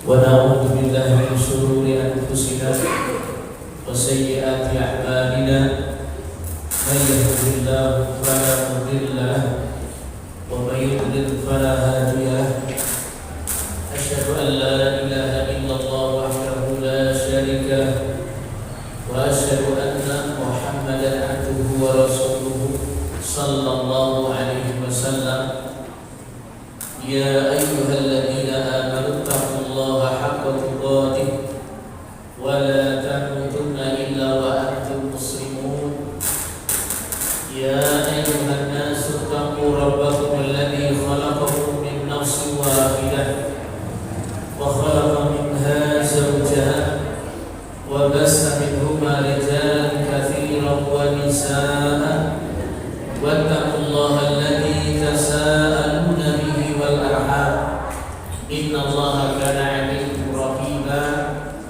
ونعوذ بالله من شرور أنفسنا وسيئات أعمالنا من يهده الله فلا مضل له ومن يضلل فلا هادي له أشهد أن لا إله إلا الله وحده لا شريك له وأشهد أن محمدا عبده ورسوله صلى الله عليه وسلم يا أيها الذين آمنوا اتقوا الله حق تقاته ولا تموتن إلا وأنتم مسلمون يا أيها الناس اتقوا ربكم الذي خلقكم من نفس واحدة وخلق منها زوجها وبث منهما رجالا كثيرا ونساء واتقوا الله الذي تساءلون به والأرحام إن الله كان عليكم رقيبا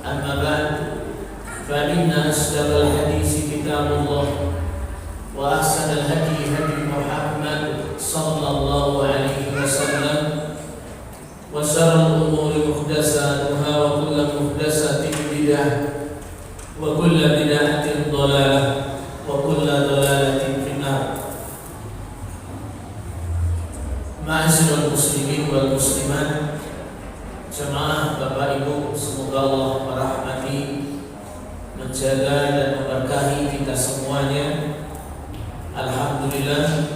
أما بعد فإن أصدق الحديث كتاب الله وأحسن الهدي هدي محمد صلى الله عليه وسلم وشر الأمور محدثاتها وكل محدثة بدعة وكل بدعة ضلالة وكل ضلالة في النار. Ma'asyiral muslimin wal muslimat, jemaah Bapak Ibu, semoga Allah merahmati, menjaga dan memberkahi kita semuanya. Alhamdulillah,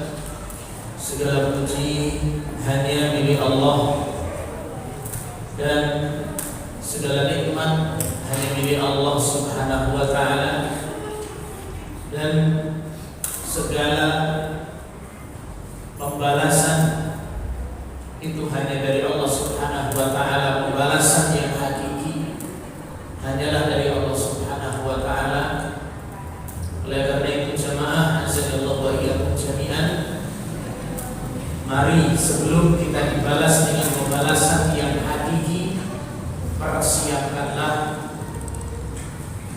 segala puji hanya milik Allah dan segala nikmat hanya milik Allah Subhanahu wa taala, dan segala pembalasan itu hanya dari Allah Subhanahu wa taala. Pembalasan yang hakiki hanyalah dari Allah Subhanahu wa taala. Oleh karena itu jemaah azallahu wa iyyakum jami'an, mari sebelum kita dibalas dengan pembalasan yang hakiki, persiapkanlah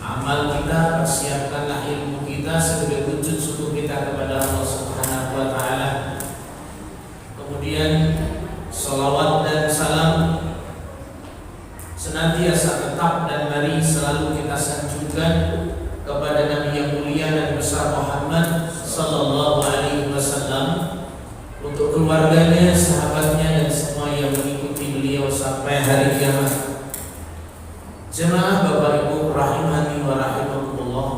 amal kita, persiapkanlah ilmu kita sebagai wujud syukur kita kepada Allah Subhanahu wa taala. Kemudian salawat dan salam senantiasa tetap dan mari selalu kita sanjungkan kepada Nabi yang mulia dan besar Muhammad sallallahu alaihi wasallam, untuk keluarganya, sahabatnya dan semua yang mengikuti beliau sampai hari kiamat. Jemaah Bapak Ibu rahimani wa rahimakumullah,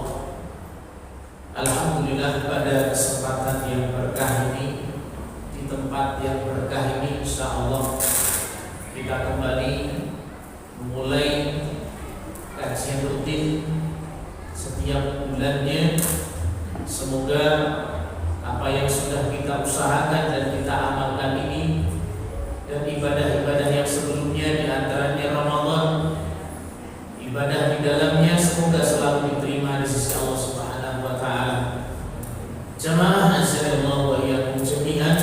alhamdulillah pada kesempatan yang berkah ini, di tempat yang berkah ini, insyaallah kita kembali memulai kajian rutin setiap bulannya. Semoga apa yang sudah kita usahakan dan kita amalkan ini dan ibadah-ibadah yang sebelumnya, di antaranya Ramadan, ibadah di dalamnya semoga selalu diterima di sisi Allah Subhanahu wa taala. Jamaah azallahu wa iyyakum jami'an,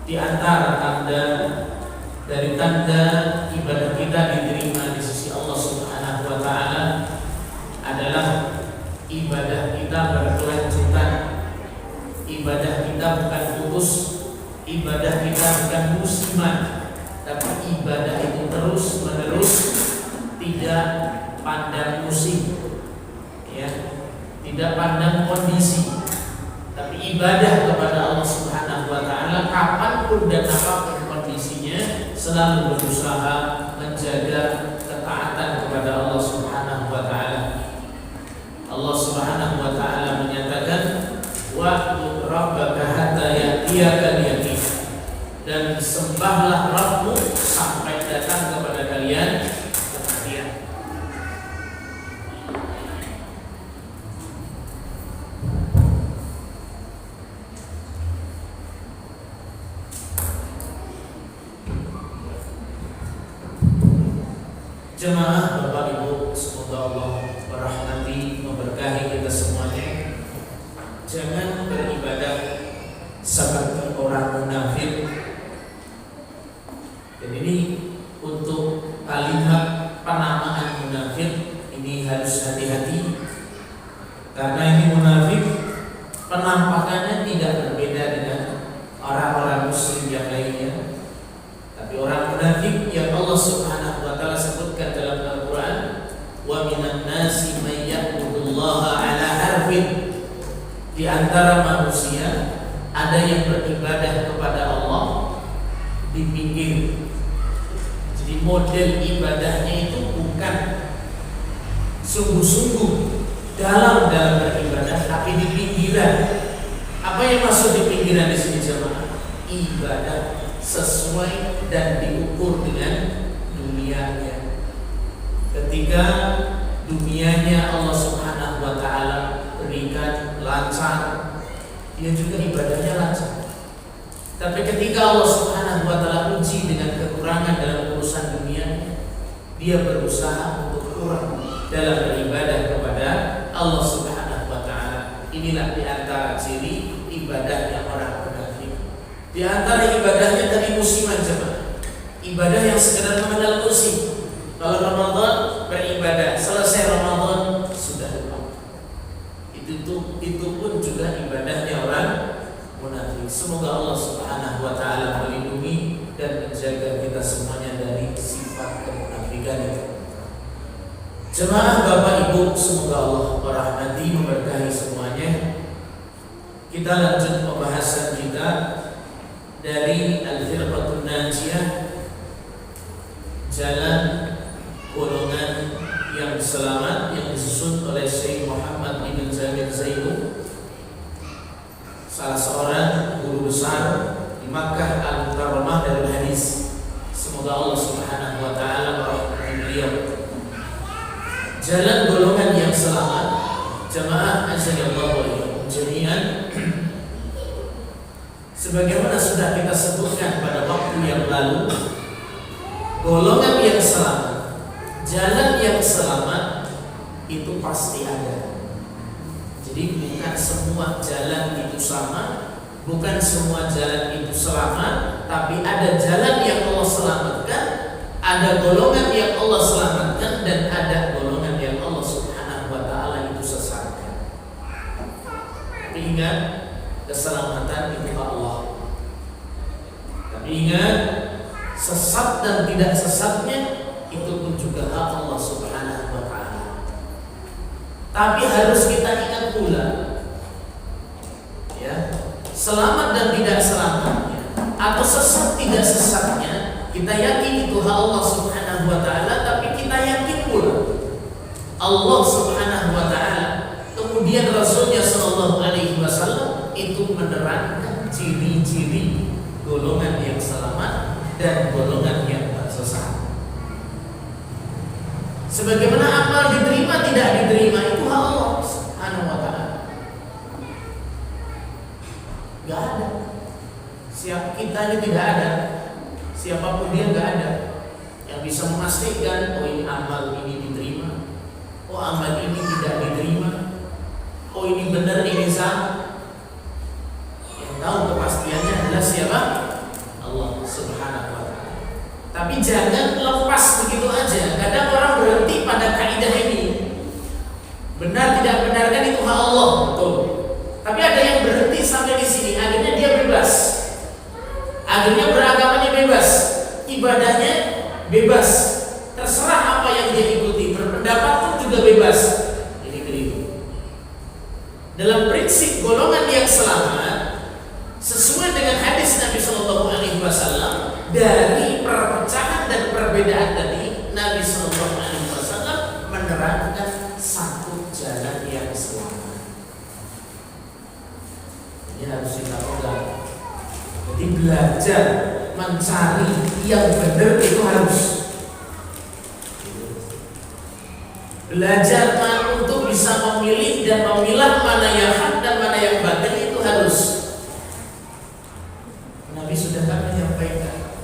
di antara tanda dari tanda ibadah kita diterima di sisi Allah Subhanahu wa taala adalah ibadah kita berkelanjutan. Ibadah kita bukan putus, ibadah kita bukan musiman, tapi ibadah itu terus menerus, tidak pandang musim, ya, tidak pandang kondisi, tapi ibadah kepada Allah Subhanahu wa taala kapanpun dan apapun kondisinya, selalu berusaha menjaga ketaatan kepada Allah Subhanahu wa taala. Allah Subhanahu wa taala menyatakan wa'bud rabbaka hatta ya'tiyakal yaqin, dan sembahlah Rabbmu sampai datang kepada kalian kematian. Jemaah Bapak Ibu, semoga Allah merahmati, memberkahi kita semuanya. Jangan beribadah seperti orang munafik. Dan ini untuk kalimat penamaan munafik ini harus hati-hati, karena ini munafik penampakannya tidak berbeda dengan orang-orang muslim yang lainnya. Tapi orang munafik antara manusia ada yang beribadah kepada Allah di pinggir. Jadi model ibadahnya itu bukan sungguh-sungguh dalam beribadah, tapi di pinggiran. Apa yang masuk di pinggiran di sini jemaah? Ibadah sesuai dan diukur dengan dunianya. Ketika dunianya Allah Subhanahu wa taala berikan lancar, dia juga ibadahnya lancar. Tapi ketika Allah Subhanahu wa taala uji dengan kekurangan dalam urusan dunianya, dia berusaha untuk kurang dalam beribadah kepada Allah Subhanahu wa taala. Inilah di antara ciri ibadahnya orang munafik. Di antara ibadahnya tadi musiman jemaah. Ibadah yang sekedar mengenal musim. Kalau Ramadan beribadah, selesai Ramadan sudah lupa. Itu pun juga ibadahnya orang munafik. Semoga Allah Subhanahu wa taala melindungi dan menjaga kita semuanya dari sifat kemunafikan itu. Jemaah Bapak Ibu, semoga Allah merahmati, memberkahi semuanya. Kita lanjut pembahasan kita dari Al-Firqatun Najiyah, jalan golongan yang selamat, yang disusun oleh Syekh Muhammad Ibn Jamil Zainu, salah seorang guru besar di Makkah Al-Mukarramah dari hadis. Semoga Allah Subhanahu wa taala merahmati beliau. Jalan golongan yang selamat, jemaah azanillahu wa iyyakum jami'an. Sebagaimana sudah kita sebutkan pada waktu yang lalu, golongan yang selamat, jalan yang selamat itu pasti ada. Jadi bukan semua jalan itu sama, bukan semua jalan itu selamat, tapi ada jalan yang Allah selamatkan, ada golongan yang Allah selamatkan, dan ada golongan yang Allah Subhanahu wa taala itu sesatkan. Tapi ingat, keselamatan itu Allah. Tapi ingat, sesat dan tidak sesatnya itu pun juga hak Allah Subhanahu wa taala. Tapi harus kita ingat pula, ya, selamat dan tidak selamatnya atau sesat tidak sesatnya, kita yakin itu hak Allah Subhanahu wa taala, tapi kita yakin pula Allah Subhanahu wa taala, kemudian Rasulnya sallallahu alaihi wasallam itu menerangkan ciri-ciri golongan yang selamat dan golongan yang tersesat. Sebagaimana amal diterima tidak diterima itu hak Allah Subhanahu wa taala. Gak ada. Siapa kita ini tidak ada. Siapapun dia gak ada yang bisa memastikan oh ini amal ini diterima, oh amal ini tidak diterima, oh ini benar ini salah. Yang tahu kepastiannya adalah siapa? Allah Subhanahu wa taala. Tapi jangan lepas begitu aja. Kadang orang berhenti pada kaidah ini. Benar tidak benar kan itu hak Allah, betul. Tapi ada yang berhenti sampai di sini, akhirnya dia bebas. Akhirnya beragamanya bebas, ibadahnya bebas. Terserah apa yang dia ikuti, berpendapat pun juga bebas. Ini keliru. Dalam prinsip golongan yang selamat, sesuai dengan hadis Nabi Shallallahu Alaihi Wasallam, dari perpecahan dan perbedaan tadi, Nabi Shallallahu Alaihi Wasallam menerangkan satu jalan yang selamat. Ini harus kita pegang. Jadi belajar mencari yang benar itu harus. Belajar untuk bisa memilih dan memilah mana yang hak dan mana yang batil itu harus. Nabi sudah menyampaikan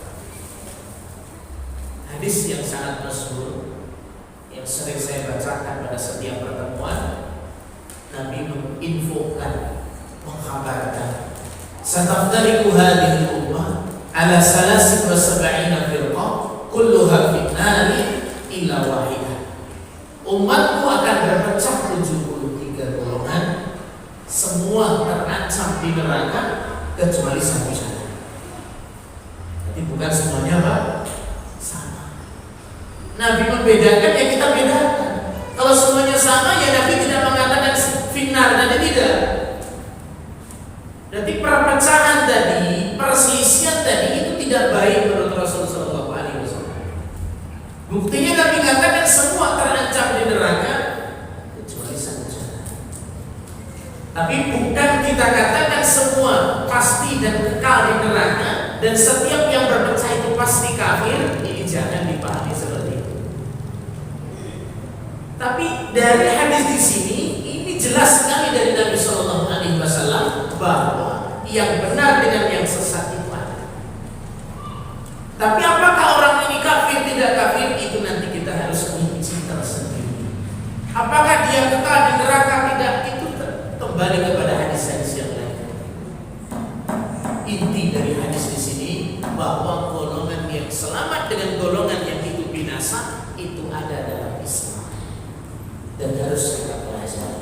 hadis yang sangat masyhur yang sering saya bacakan pada setiap pertemuan. Nabi menginfokan, mengkhabarkan, "Sataftariqu hadhihi al-ummah ala 73 firqah kulluha fi an-nari illa wahidah." Umatku akan berpecah 73 golongan, semua terancam di neraka kecuali satu saja. Jadi bukan semuanya Pak sama. Nabi membedakan, ya kita bedakan. Kalau semuanya sama, ya Nabi tidak mengatakan finnar, nanti tidak. Tapi bukan kita katakan semua pasti dan kekal di neraka dan setiap yang berpecah itu pasti kafir. Ini jangan dipahami seperti itu. Tapi dari hadis di sini ini jelas sekali dari Nabi Shallallahu Alaihi Wasallam bahwa yang benar dengan yang sesat itu ada. Tapi apakah orang ini kafir tidak kafir itu nanti kita harus menguji tersendiri. Apakah dia kekal di neraka tidak itu kembali kepada hadis-hadis yang lain. Inti dari hadis di sini bahwa golongan yang selamat dengan golongan yang itu binasa itu ada dalam Islam dan harus kita pelajari.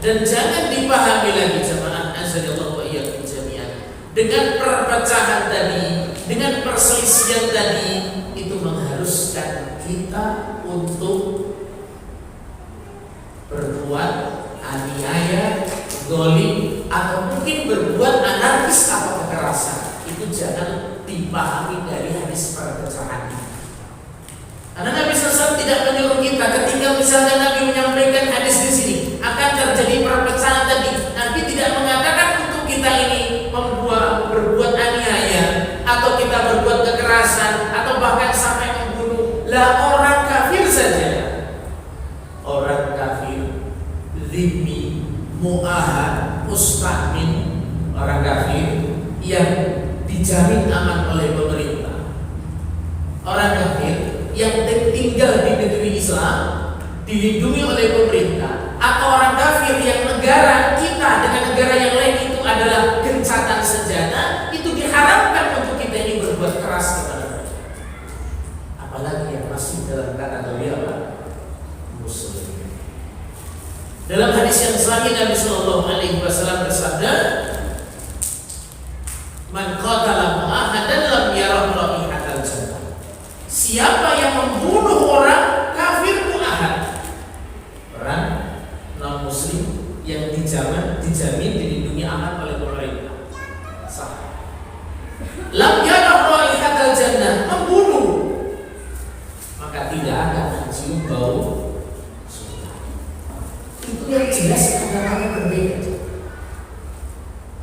Dan jangan dipahami lagi jemaah azallahu wa iyyakum jami'an dengan perpecahan tadi, dengan perselisihan tadi itu mengharuskan kita untuk berbuat aniaya, zalim, atau mungkin berbuat anarkis atau kekerasan. Itu jangan dipahami dari hadis perpecahan. Karena Nabi SAW tidak menyuruh kita ketika misalnya Nabi menyampaikan hadis di sini akan terjadi perpecahan tadi. Nabi tidak mengatakan untuk kita ini berbuat aniaya atau kita berbuat kekerasan atau bahkan sampai membunuh. Lah orang kafir saja. Orang kafir, zimmi, mu'ahad, musta'min, orang kafir yang dijamin aman oleh pemerintah. Orang kafir yang tinggal di negeri Islam dilindungi oleh pemerintah, atau orang kafir yang negara kita dengan negara yang lain itu adalah gencatan senjata, itu diharapkan untuk kita ini berbuat keras kepada mereka. Apalagi yang masih dalam kategori apa? Muslim. Dalam hadis yang sahih Nabi Sallallahu Alaihi Wasallam bersabda, "Man qatala mu'ahadan lam yarah raihatal jannah." Siapa yang membunuh orang kafir mu'ahad, orang non muslim yang dijamin dilindungi aman oleh pemerintah, sah. Lam yarah raihatal jannah, membunuh, maka tidak akan mencium bau. Itu yang jelas agamanya berbeda.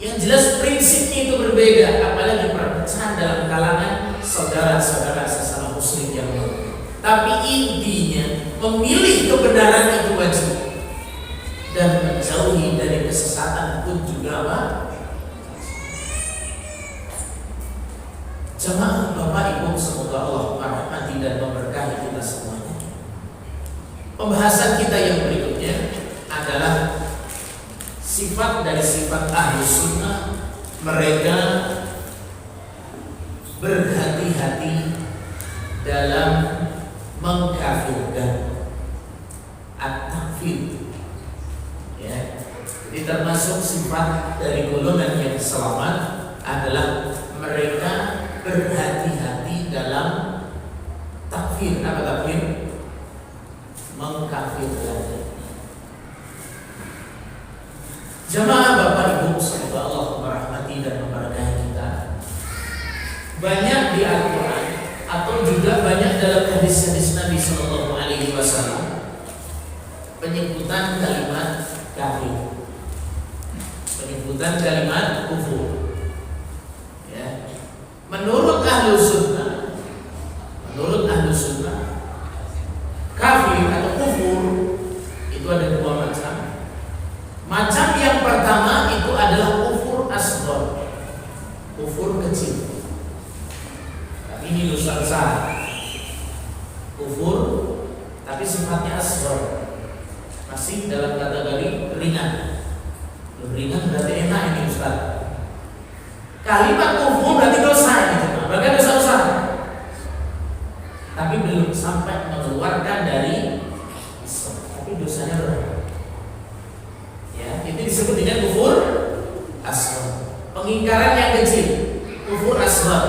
Yang jelas prinsipnya itu berbeda, apalagi perpecahan dalam kalangan saudara-saudara sesama muslim yang lain. Tapi intinya memilih kebenaran itu wajib dan menjauhi dari kesesatan pun juga apa? Jemaah Bapak Ibu, semoga Allah merahmati dan memberkahi kita semuanya. Pembahasan kita yang berikutnya adalah sifat dari sifat ahli sunnah. Mereka berhati-hati dalam mengkafirkan, at-takfir. Ya, jadi termasuk sifat dari golongan yang selamat adalah mereka berhati-hati dalam takfir. Apa takfir? Mengkafirkan. Jemaah Bapak Ibu, semoga Allah merahmati dan memberkahi kita. Banyak di Al-Quran atau juga banyak dalam hadis-hadis Nabi Sallallahu Alaihi Wasallam penyebutan kalimat kafir, penyebutan kalimat kufur. Ya. Menurut ahlu sunnah, kafir atau kufur itu ada dua macam. Macam yang pertama itu adalah kufur asghar, kufur kecil. Tapi ini dosa besar. Kufur tapi sifatnya asghar, masih dalam kategori ringan. Ringan berarti enak ini Ustaz. Kalimat kufur berarti dosa gitu, bahkan dosa besar. Tapi belum sampai mengeluarkan dari Islam, tapi dosanya berat. Itu disebut dengan kufur asghar, pengingkaran yang kecil, kufur asghar.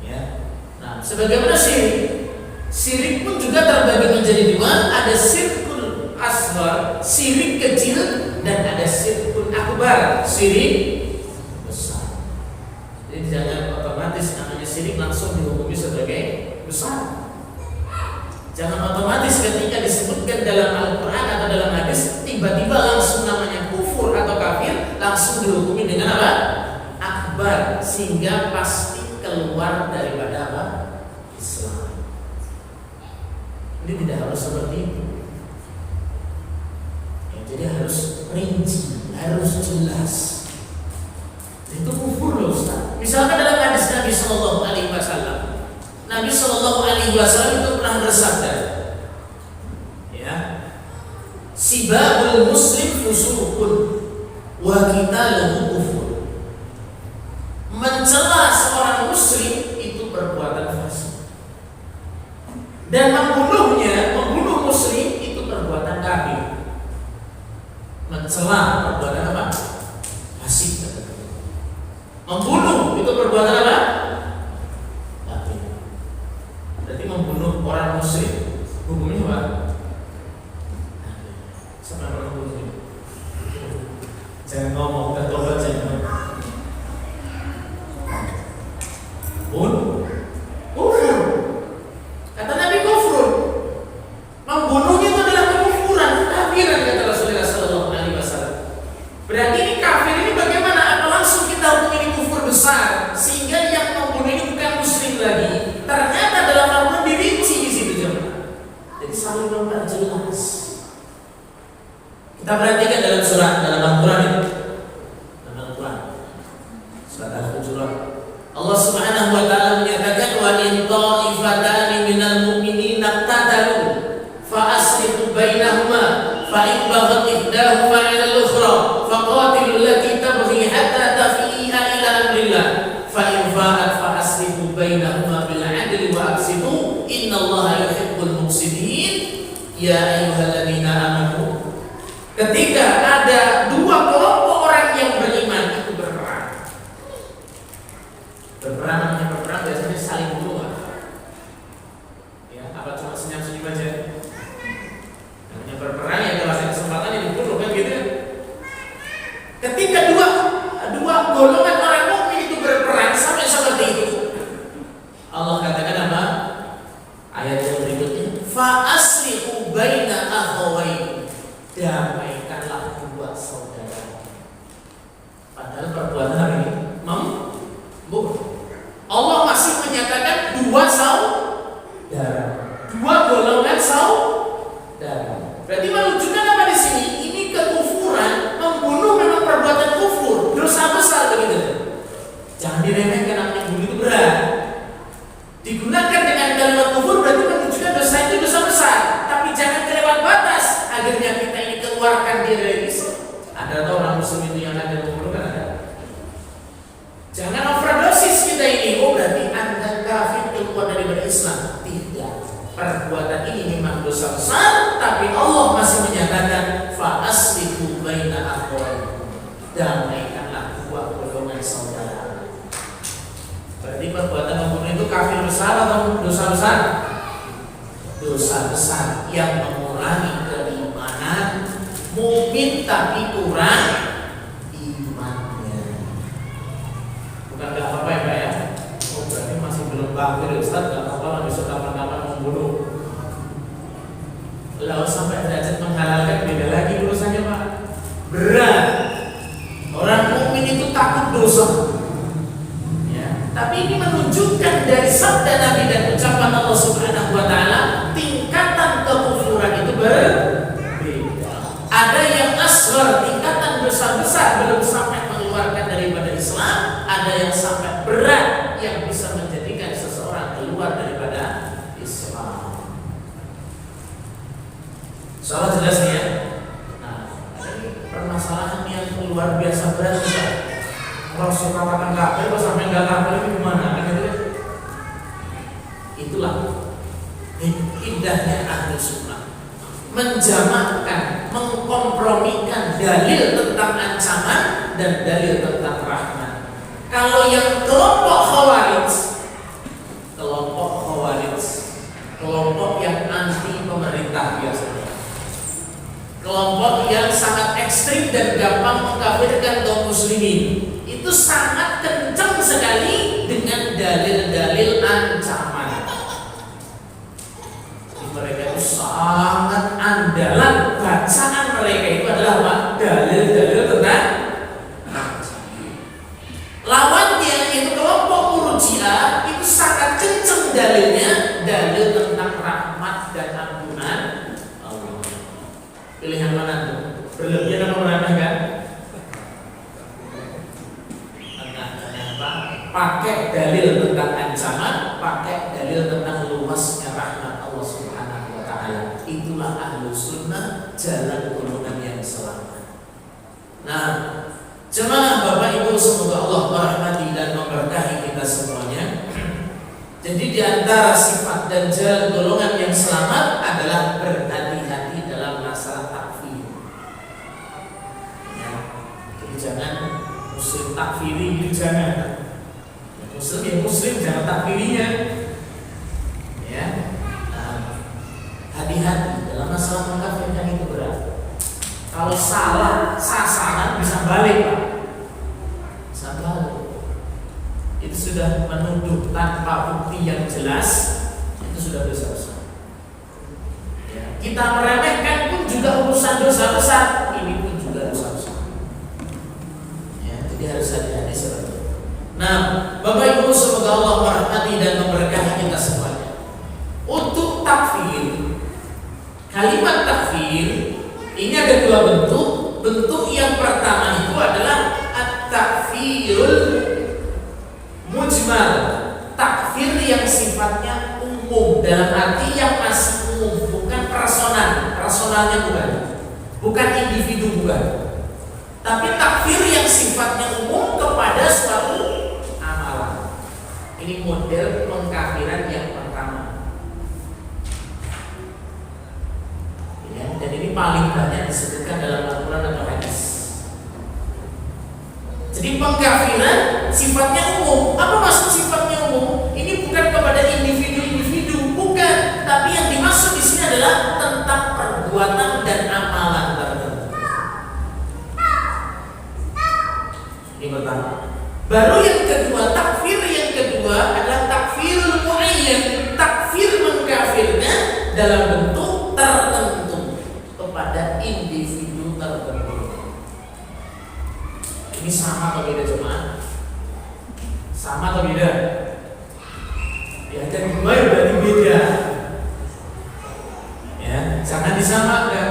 Ya. Nah, sebagaimana syirik pun juga terbagi menjadi dua, ada syirkul asghar, syirik kecil, dan ada syirkul akbar, syirik besar. Jadi jangan otomatis namanya syirik langsung dihukumi sebagai besar. Jangan otomatis ketika disebutkan dalam Al-Quran atau dalam hadis tiba-tiba langsung namanya kufur atau kafir, langsung dihukumi dengan apa? Akbar, sehingga pasti keluar daripada apa? Islam. Ini tidak harus seperti itu. Ya, jadi harus rinci, harus jelas. Itu kufur loh Ustaz. Misalkan dalam hadis Nabi Sallallahu Alaihi Wasallam, Nabi Sallallahu Alaihi Wasallam itu pernah bersabda, ya, sibabul muslim fusuqun wa qitaluhu kufur. Mencela seorang muslim itu perbuatan fasik, dan membunuh muslim itu perbuatan kafir. Mencela perbuatan apa? Fasik. Membunuh itu perbuatan apa? Kafir. Berarti membunuh orang muslim hukumnya apa? Siapa yang membunuh? Jangan ngomong, gak tobat jangan. Bunuh, kufur. Kata Nabi kufur. Membunuhnya itu adalah kekufuran, kafiran kata Rasulullah Sallallahu Alaihi Wasallam. Berarti ini kafir ini bagaimana? Apa langsung kita hukum ini kufur besar sehingga yang membunuh ini bukan muslim lagi? Ternyata dalam Al-Quran dirinci di situ jemaah. Jadi saling memperjelas. Kita perhatikan dalam Al-Quran ini. Dalam Al-Quran. Surat Al-Hujurat. Allah Subhanahu wa taala menyatakan wa in ta'ifatani minal mu'minina iqtatalu fa aslihu bainahuma fa in baghat ihdahuma 'ala al-ukhra fa qatilul lati tabghi hatta tafi'a ila amrillah fa in fa'at fa aslihu bainahuma bil 'adli wa aqsitu innallaha yuhibbul muqsitin. Ya ayyuhalladzina amanu, ketika ada dua kelompok orang yang beriman itu berperang namanya berperang biasanya saling bunuh. Ya, apa cuma senyum-senyum aja? Namanya berperang ya kalau ada kesempatan yang dibunuh kan gitu. Ketika dua golongan orang mukmin itu berperang sampai seperti itu, Allah katakan apa? Ayat yang berikutnya, fa aslihu baina akhawaini, damaikanlah dua saudara. Padahal perbuatan hari ini membunuh. Allah masih menyatakan dua saudara, dua golongan saudara. Berarti menunjukkan apa di sini? Ini kekufuran, membunuh memang perbuatan kufur, dosa besar begitu. Jangan diremehkan, namanya bunuh itu berat. Digunakan dengan kalimat kufur berarti menunjukkan dosa itu dosa besar, tapi jangan kelewat batas. Akhirnya kita ini keluarkan dia dari Islam. Ada orang muslim itu yang ada membunuh kan ada. Jangan overdosis kita ini. Oh berarti Anda kafir keluar dari Islam. Tidak. Perbuatan ini memang dosa besar, tapi Allah masih menyatakan fa aslihu baina akhawaykum, damaikanlah dua golongan saudara. Berarti perbuatan membunuh itu kafir besar atau dosa besar? Dosa besar yang mengurangi keimanan, mukmin tapi kurang imannya. Bukan gak apa-apa ya Pak ya? Oh berarti masih belum kafir Ustaz, gak apa-apa lah besok kapan-kapan membunuh. Lalu sampai derajat menghalalkan beda lagi urusannya Pak. Berat. Orang mukmin itu takut dosa. Ya. Tapi ini menunjukkan dari sabda Nabi dan ucapan Allah Subhanahu wa taala, tingkatan kekufuran itu berbeda. Ada yang asghar, tingkatan dosa besar belum sampai mengeluarkan daripada Islam, ada yang sampai berat yang bisa menjadikan seseorang keluar daripada Islam. Soal jelas nih ya. Nah, ini permasalahan yang luar biasa berat juga. Kalau saya katakan kafir, kalau sampai nggak kafir itu gimana? Kan gitu ya. Itulah indahnya ahli sunnah, menjamakkan, mengkompromikan dalil tentang ancaman dan dalil tentang rahmat. Kalau yang kelompok khawarij, kelompok yang anti pemerintah biasanya, kelompok yang sangat ekstrim dan gampang mengkafirkan kaum muslimin, itu sangat kencang sekali dengan dalil-dalil ancaman. Mereka itu sangat andalan bacaan mereka itu adalah apa? Dalil-dalil tentang lawannya itu kelompok Murji'ah itu sangat kenceng dalilnya, dalil tentang rahmat dan ampunan Allah. Pilihan mana tuh? Berlebihan apa meremehkan? Pakai dalil tentang ancaman, pakai dalil tentang luasnya rahmat Allah Subhanahu wa taala. Itulah ahlu sunnah, jalan golongan yang selamat. Nah, jemaah Bapak Ibu, semoga Allah merahmati dan memberkahi kita semuanya. Jadi di antara sifat dan jalan golongan yang selamat adalah berhati-hati dalam masalah takfir. Ya, jadi jangan muslim takfiri, jangan. Muslim ya muslim, jangan takfirinya. Ya, hati-hati dalam masalah mengkafirkan, itu berat. Kalau salah sasaran bisa balik, Pak. Bisa balik. Itu sudah menuduh tanpa bukti yang jelas, itu sudah dosa besar. Ya, kita meremehkan pun juga urusan dosa besar, ini pun juga dosa besar. Ya, jadi harus hati-hati seperti itu. Nah, Bapak Ibu, semoga Allah merahmati dan memberkahi kita semuanya. Untuk takfir, kalimat takfir ini ada dua bentuk. Bentuk yang pertama itu adalah at-takfirul mujmal, takfir yang sifatnya umum, dalam arti yang masih umum, bukan personalnya bukan individu, bukan. Tapi takfir yang sifatnya umum kepada suatu amalan. Ini model pengkafiran yang pertama. Ya, dan ini paling banyak disebutkan dalam Al-Quran atau hadis. Jadi pengkafiran sifatnya umum. Apa maksud sifatnya umum? Ini bukan kepada individu-individu, bukan. Tapi yang dimaksud di sini adalah tentang perbuatan dan amalan tertentu. Ini pertama. Baru yang kedua, takfir yang kedua adalah takfirul muayyan, takfir mengkafirnya dalam bentuk tertentu kepada individu tertentu. Ini sama atau beda jemaah? Sama atau beda? Ya, dan dua berarti beda. Ya, jangan disamakan.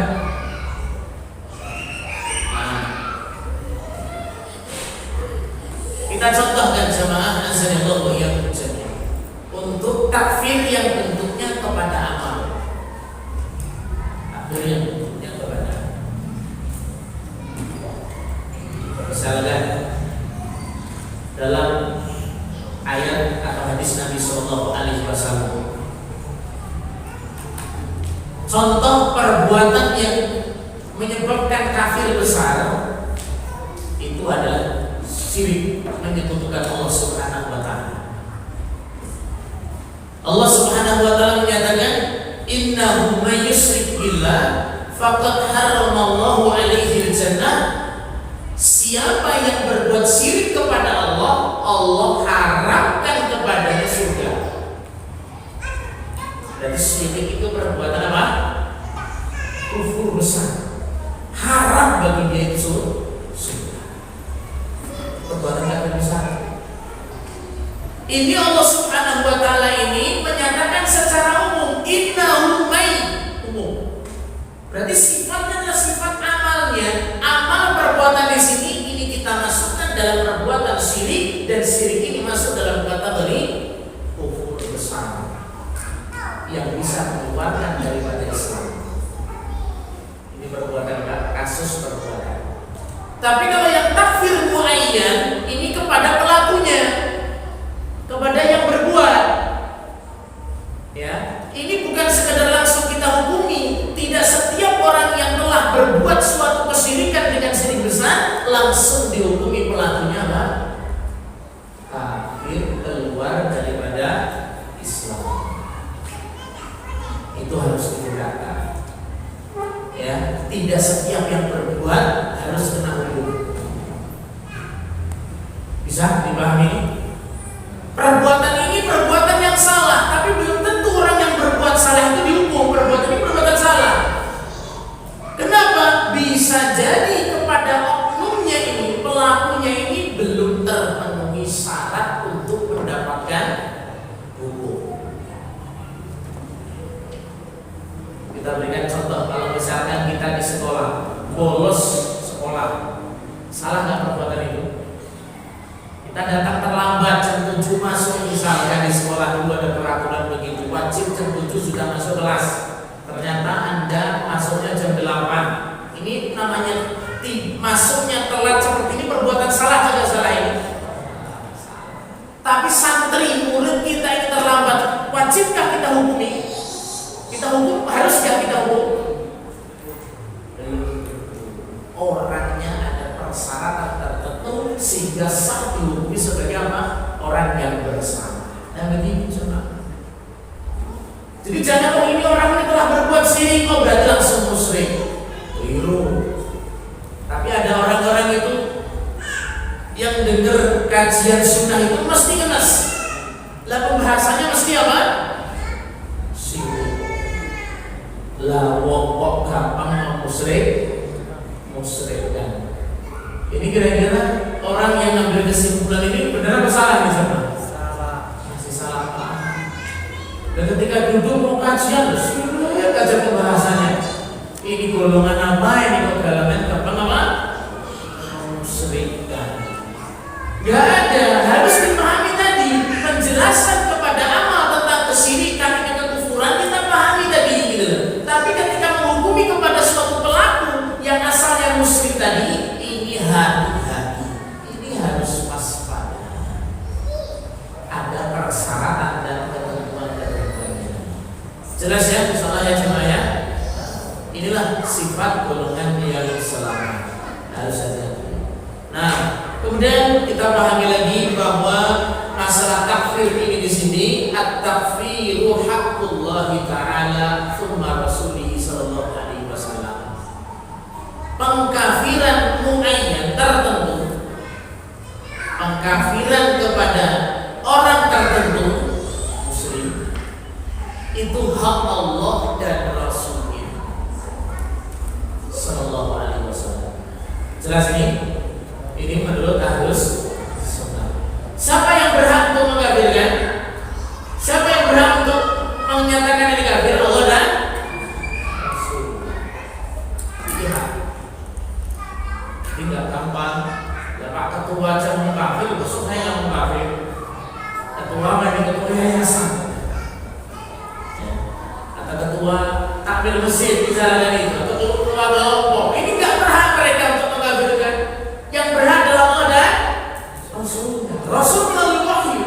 Kita contohkan jemaah azanillahu yang jami'an. Untuk takfir yang bentuknya kepada amal. Takfir yang bentuknya kepada amal. Misalkan dalam ayat atau hadis Nabi Sallallahu Alaihi Wasallam, contoh perbuatan yang menyebabkan kafir besar itu adalah syirik, menyekutukan Allah Subhanahu wa taala. Allah Subhanahu wa taala menyatakan, "Innahu may yusyrik billah faqad haramallahu alaihi al-jannah." Siapa yang berbuat syirik kepada Allah, Allah haramkan kepadanya surga. Jadi syirik itu perbuatan apa? Kufur besar. Haram bagi dia itu surga. Perbuatan kafir besar. Ini Allah Subhanahu wa taala ini menyatakan secara umum, innahu may, umum. Berarti sifatnya adalah sifat amalnya. Amal perbuatan di sini ini kita masukkan dalam perbuatan syirik, dan syirik ini masuk dalam kategori kufur besar yang bisa mengeluarkan daripada Islam. Ini perbuatan, kasus perbuatan. Tapi kalau yang takfir muayyan ini kepada pelakunya, kepada yang berbuat. Ya, ini bukan sekedar langsung kita hukumi. Tidak setiap orang yang telah berbuat suatu kesyirikan dengan syirik besar langsung dihukumi pelakunya apa? Kafir, keluar daripada Islam. Itu harus dibedakan. Ya, tidak setiap yang berbuat harus kena hukum. Bisa dipahami? Perbuatan ini perbuatan yang salah, tapi belum tentu orang yang berbuat salah itu dihukum. Perbuatan ini perbuatan salah. Kenapa? sekolah. Salah nggak perbuatan itu? Kita datang terlambat jam 7 masuk, misalkan di sekolah dulu ada peraturan begitu, wajib jam 7 sudah masuk kelas. Ternyata Anda masuknya jam 8. Ini namanya masuknya telat seperti ini perbuatan salah juga salah ini. Tapi santri murid kita ini terlambat, wajibkah kita hukumi? Kita hukum, haruskah kita hukum? Orangnya ada persyaratan tertentu sehingga sah dihukumi sebagai apa? Orang yang bersalah. Dan begini coba. Jadi jangan ini orang ini telah berbuat syirik, kok berarti langsung musyrik. Keliru. Tapi ada orang-orang itu yang dengar kajian sunnah itu mesti ngenes. Lah pembahasannya mesti apa? Syirik. Lah wong kok gampang mau musyrik? Musyrikkan. Ini kira-kira orang yang ngambil kesimpulan ini benar apa salah nih sama? Salah. Masih salah paham. Dan ketika duduk mau kajian, sulit aja pembahasannya. Ini golongan apa? Ini kok galangan gampang apa? Musyrikkan. Gak ada. Harus dipahami tadi penjelasan kepada amal tentang kesyirikan dan kekufuran kita pahami tadi gitu. Tapi ketika menghukumi kepada suatu pelaku yang asalnya musyrik tadi, ini hati-hati, ini harus waspada. Ada persyaratan dan ketentuan-ketentuannya. Jelas ya, misalnya ya jemaah ya. Inilah sifat golongan yang selamat. Harus hati-hati. Nah, kemudian kita pahami lagi bahwa masalah takfir ini di sini at-takfiru haqqullahi ta'ala tsumma rasulih sallallahu alaihi wasallam. Pengkafiran muayyan tertentu, pengkafiran kepada orang tertentu muslim itu hak Allah dan Rasulnya sallallahu alaihi wasallam. Jelas ini? Ini menurut Ahlus Sunnah. Siapa yang berhak untuk mengkafirkan? Siapa yang berhak untuk menyatakan ini kafir? Allah dan Rasul. Ini hak. Ini nggak gampang. Ya Pak Ketua aja mau kafir, besok saya yang mau kafir. Ketua main ketua yayasan. Atau ketua takmir masjid misalnya itu, atau ketua kelompok. Ini nggak berhak mereka untuk mengkafirkan. Yang berhak adalah Allah dan Rasulnya. Rasul melalui wahyu.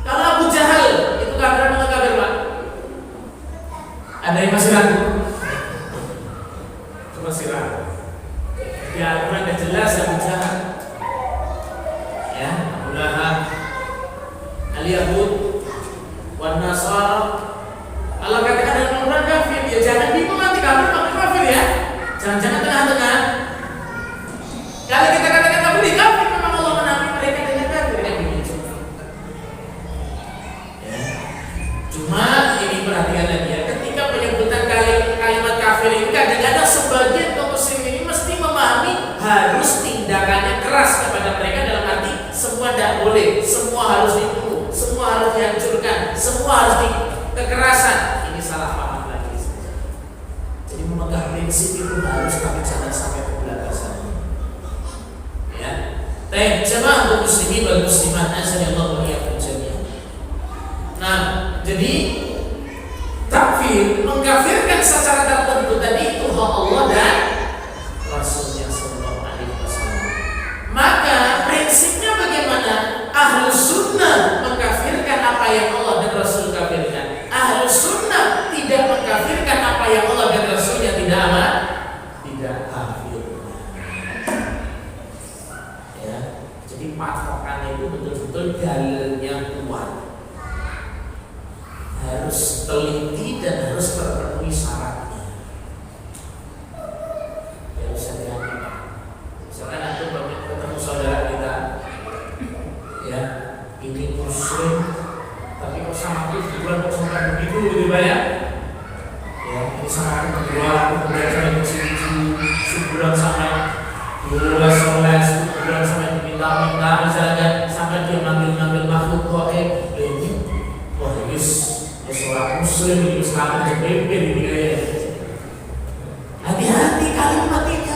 Kalau Abu Jahal itu kafir atau nggak kafir, Pak? Ada yang masih ragu? Coba sih ragu. Ya, Al-Quran sudah jelas Abu Jahal. Ya, Abu Lahab, Al-Yahud, wan Nasara. Kalau katakan dalam Al-Quran kafir, ya jangan bingung nanti kafir ya. Jangan-jangan tengah-tengah. Kalau kita katakan kafir, kafir memang Allah menafi mereka dengan kafir yang begitu. Ya. Cuma ini perhatian lagi ya, ketika penyebutan kalimat kafir ini kadang-kadang sebagian kaum muslim ini mesti memahami harus tindakannya keras kepada mereka dalam arti semua tidak boleh, semua harus dibunuh, semua harus dihancurkan, semua harus kekerasan. Ini salah paham lagi. Jadi memegang prinsip itu harus kami jangan sampai kebablasan. Jemaah untuk muslimin wal muslimat azanillahu wa iyyakum jami'an. Nah, jadi takfir mengkafirkan secara tertentu tadi itu hak Allah dan Rasulnya sallallahu alaihi wasallam. Maka prinsipnya bagaimana? Ahlus sunnah mengkafirkan apa yang Allah dan Rasul kafirkan. Ahlus sunnah tidak mengkafirkan apa yang Allah dan Rasulnya tidak apa? Tidak kafir. Jadi patokannya itu betul-betul dalilnya kuat, harus teliti dan harus terpenuhi syaratnya. Ya bisa diambil. Misalkan aku ketemu saudara kita, ya ini muslim, tapi kok sama aku kebetulan kok sampai begitu gitu ya? Ya ini sama aku berdua, aku kemudian sampai kecil-kecil, sebulan sampai 12 sebulan sampai minta misalkan sampai dia ngambil makhluk kok ini wah ya seorang muslim itu selalu berpikir ini kayaknya. Hati-hati kalimat ini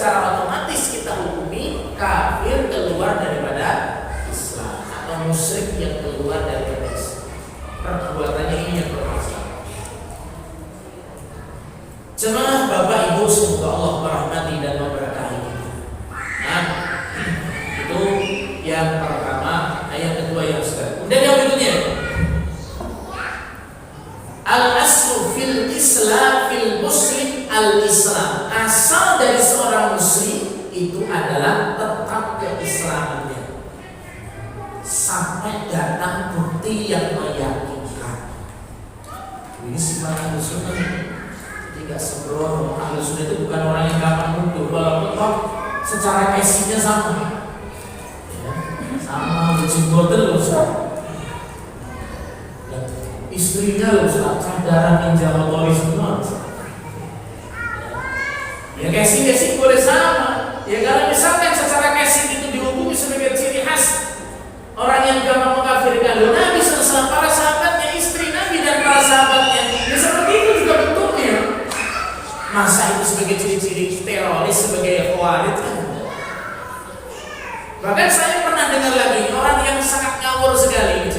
secara otomatis kita hukumi kafir keluar daripada Islam atau musyrik yang keluar dari Islam. Perbuatannya ini yang bermasalah. Jemaah Bapak Ibu, semoga Allah merahmati dan memberkahi kita. Nah, itu yang pertama. Yang kedua yang sekarang. Kemudian yang berikutnya, al-aslu fil Islam fil muslim al-Islam. Asal dari seorang muslim itu adalah tetap keislamannya sampai datang bukti yang meyakinkan. Ini sifat Ahlus Sunnah. Tidak sembrono. Ahlus Sunnah itu bukan orang yang gampang mundur, walaupun toh secara casingnya sama. Sama berjenggotan loh Ustaz. Istrinya loh Ustaz, sadaran ninja motori semua. Ya casing boleh sama. Ya kalau misalkan secara casing itu dihukumi sebagai ciri khas orang yang gampang mengkafirkan, loh Nabi SAW, para sahabatnya, istri Nabi dan para sahabatnya, ya seperti itu juga bentuknya. Masa itu sebagai ciri-ciri teroris, sebagai khawarij? Bahkan saya pernah dengar lagi orang yang sangat ngawur sekali,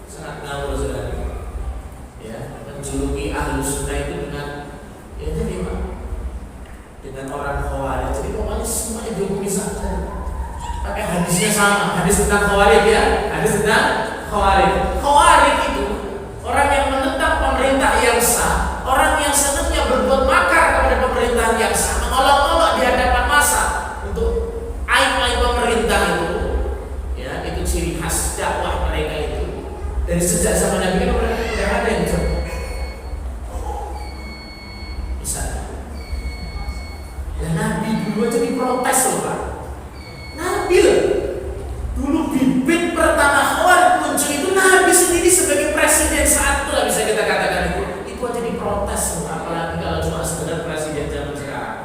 sangat ngawur sekali, ya, menjuluki Ahlus Sunnah itu dengan, ya jadi dengan orang khawarij. Jadi pokoknya semuanya dihukumi saja. Pakai hadisnya sama, hadis tentang khawarij ya, hadis tentang khawarij. Khawarij itu orang yang menentang pemerintah yang sah, orang yang senangnya berbuat makar kepada pemerintahan yang sah, mengolok-olok di hadapan massa untuk aib-aib pemerintah itu, ya itu ciri khas dakwah mereka itu. Dari sejak zaman Nabi kan mereka tidak ada yang coba. Bisa. Dan Nabi dulu aja diprotes loh Pak. Nabi loh. Dulu bibit pertama Khawarij muncul itu Nabi sendiri sebagai presiden saat itu lah bisa kita katakan itu. Itu aja diprotes loh. Apalagi kalau cuma sekedar presiden zaman sekarang.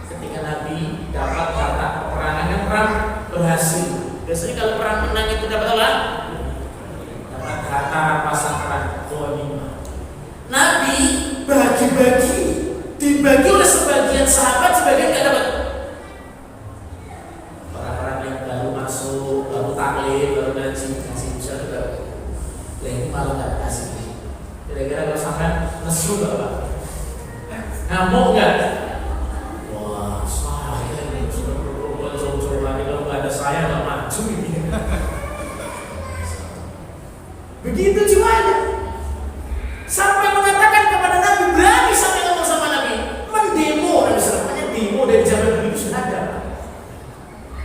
Ketika Nabi dapat kata peperangan, kan perang berhasil. Biasanya kalau perang menang itu dapat apa? Dapat kata pasang perang. Nabi bagi-bagi, dibagi oleh sebagian sahabat, sebagian tidak dapat. Orang-orang yang baru masuk, baru taklim, baru ngaji bisa juga. Lah ini malah nggak kasih. Kira-kira kalau sampai nesu nggak Pak? Ngamuk nggak? Wah, saya ini sudah berkorban jauh-jauh lagi, kalau nggak ada saya nggak maju ini. Begitu cuma aja. Sampai mengatakan kepada Nabi, berani sampai ngomong sama Nabi, mendemo, Nabi namanya demo dari zaman dulu sudah ada.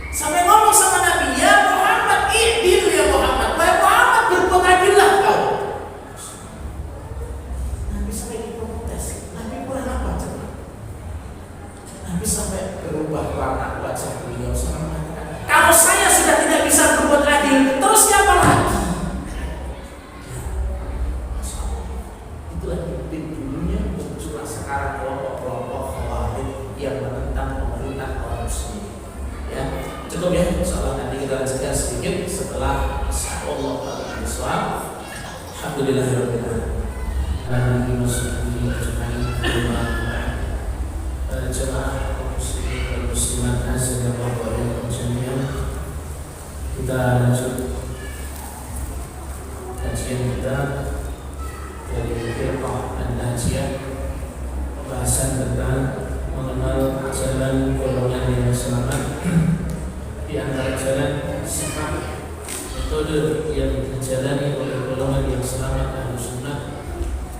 Sampai ngomong sama Nabi, ya Muhammad, i'dil ya Muhammad, wahai Muhammad berbuat adillah kau. Nabi sampai diprotes, Nabi kurang apa coba? Nabi sampai berubah warna wajah beliau sampai mengatakan, kalau saya sudah tidak bisa berbuat adil, terus siapa lagi? Itulah dulunya muncullah sekarang kelompok-kelompok khawarij yang menentang pemerintah kaum muslimin. Ya, cukup ya. Insyaallah nanti kita lanjutkan sedikit setelah insyaallah Islam. Alhamdulillahirabbil alamin. Jemaah muslimin dan muslimat azza wa jalla. Kita lanjut kajian kita dari Firqah An-Najiyah, pembahasan tentang mengenal jalan golongan yang selamat. Di antara jalan sifat metode yang dijalani oleh golongan yang selamat Ahlus Sunnah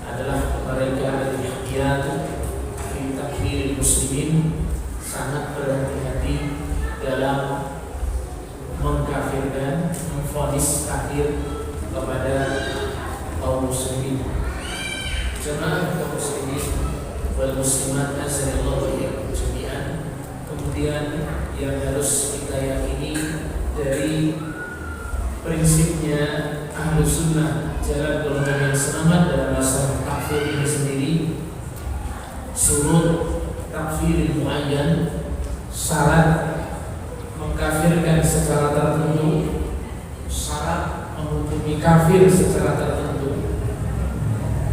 adalah mereka al-ihtiyat fi takfiril muslimin, sangat berhati-hati dalam mengkafirkan, memvonis kafir kepada kaum muslimin. Jemaah kaum muslimin wal muslimat azallahu iyyakum jami'an. Kemudian yang harus kita yakini dari prinsipnya Ahlus Sunnah, jalan golongan yang selamat dalam masalah takfir ini sendiri, surut takfir muayyan, syarat mengkafirkan secara tertentu, syarat menghukumi kafir secara tertentu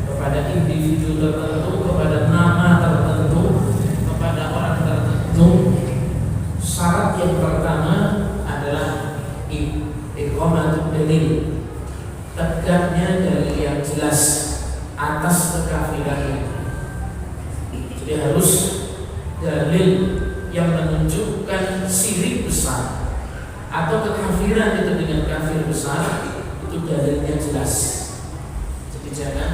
kepada individu tertentu, kepada nama tertentu, harus dalil yang menunjukkan syirik besar atau kekafiran itu dengan kafir besar, itu dalilnya jelas. Jadi jangan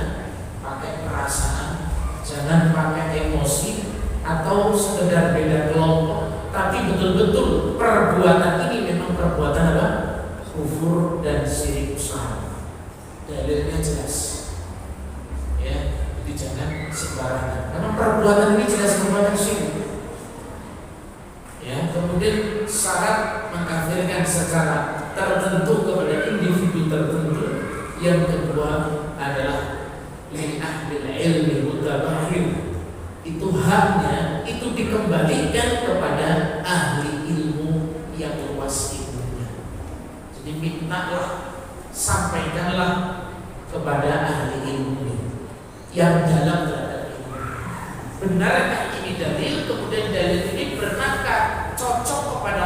pakai perasaan, jangan pakai emosi atau sekedar beda kelompok, tapi betul-betul perbuatan ini memang perbuatan apa? Kufur dan syirik besar. Dalilnya jelas. Ya, jadi jangan sembarangan. Karena perbuatan ini jelas perbuatan syirik. Ya, kemudian syarat mengkafirkan secara tertentu kepada individu tertentu. Yang kedua adalah lil ahlil ilmi mutabahir. Itu haknya itu dikembalikan kepada ahli ilmu yang luas ilmunya. Jadi mintalah, sampaikanlah kepada ahli ilmu yang dalam terhadap ilmu. Benarkah ini dalil? Kemudian dalil ini bernakar cocok kepada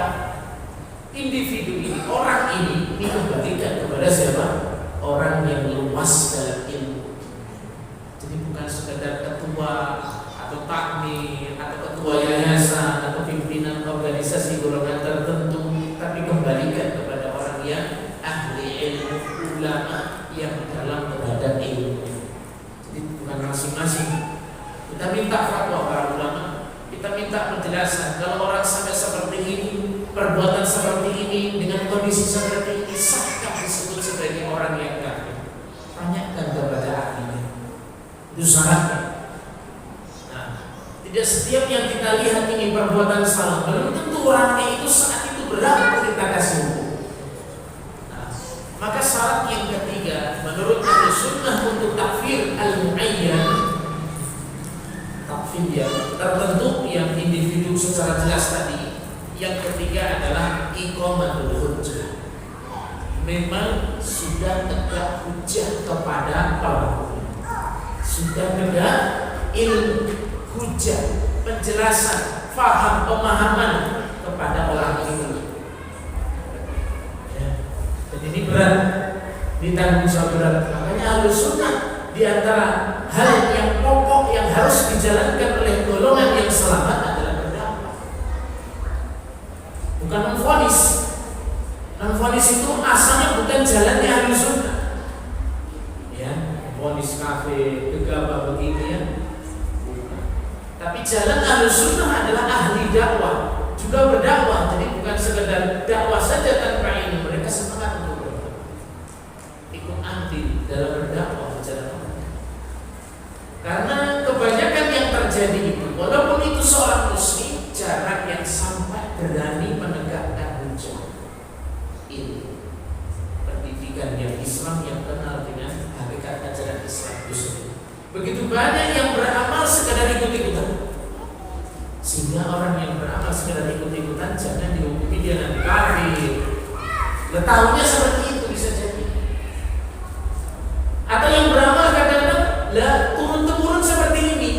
individu ini, orang ini dikembalikan kepada siapa? Orang yang luas dalam ilmu. Jadi bukan sekedar ketua atau takmir atau ketua yayasan atau pimpinan organisasi golongan tertentu, tapi kembalikan kepada orang yang ahli ilmu, ulama yang dalam terhadap ilmu. Jadi bukan masing-masing. Kita minta fatwa para ulama, kita minta penjelasan. Kalau orang sampai seperti ini, perbuatan seperti ini dengan kondisi seperti ini, sahkah disebut sebagai orang yang kafir? Tanyakan kepada ahlinya. Itu syaratnya. Nah, tidak setiap yang kita lihat ini perbuatan salah, belum tentu orangnya itu saat itu berlaku kita kasih hukum. Nah, maka syarat yang ketiga menurut Ahlu Sunnah untuk takfir al-mu'ayyan, takfir yang tertentu yang individu secara jelas tadi. Yang ketiga adalah iqamatul hujjah. Memang sudah tegak hujjah kepada pelakunya. Sudah tegak ilmu, hujjah, penjelasan, faham, pemahaman kepada orang itu. Ya. Dan ini berat, ditanggung jawab berat. Makanya Ahlus Sunnah di antara hal yang pokok yang harus dijalankan oleh golongan yang selamat adalah berdakwah. Bukan memvonis. Memvonis itu asalnya bukan jalannya Ahlus Sunnah. Ya, memvonis kafir, gegabah begini ya. Bukan. Tapi jalan Ahlus Sunnah adalah ahli dakwah, juga berdakwah. Jadi bukan sekedar dakwah saja tanpa ilmu. Mereka semangat untuk berdakwah, ikut andil dalam berdakwah secara Allah. Karena kebanyakan yang terjadi itu, walaupun itu seorang muslim, jarang yang sampai berani menegakkan hujjah. Ini pendidikan yang Islam yang kenal dengan hakikat ajaran Islam itu sendiri. Begitu banyak yang beramal sekadar ikut-ikutan, sehingga orang yang beramal sekadar ikut-ikutan jangan dihukumi dia nanti kafir. Tahunya seperti itu bisa jadi. Atau yang beramal kadang-kadang lah turun-temurun seperti ini.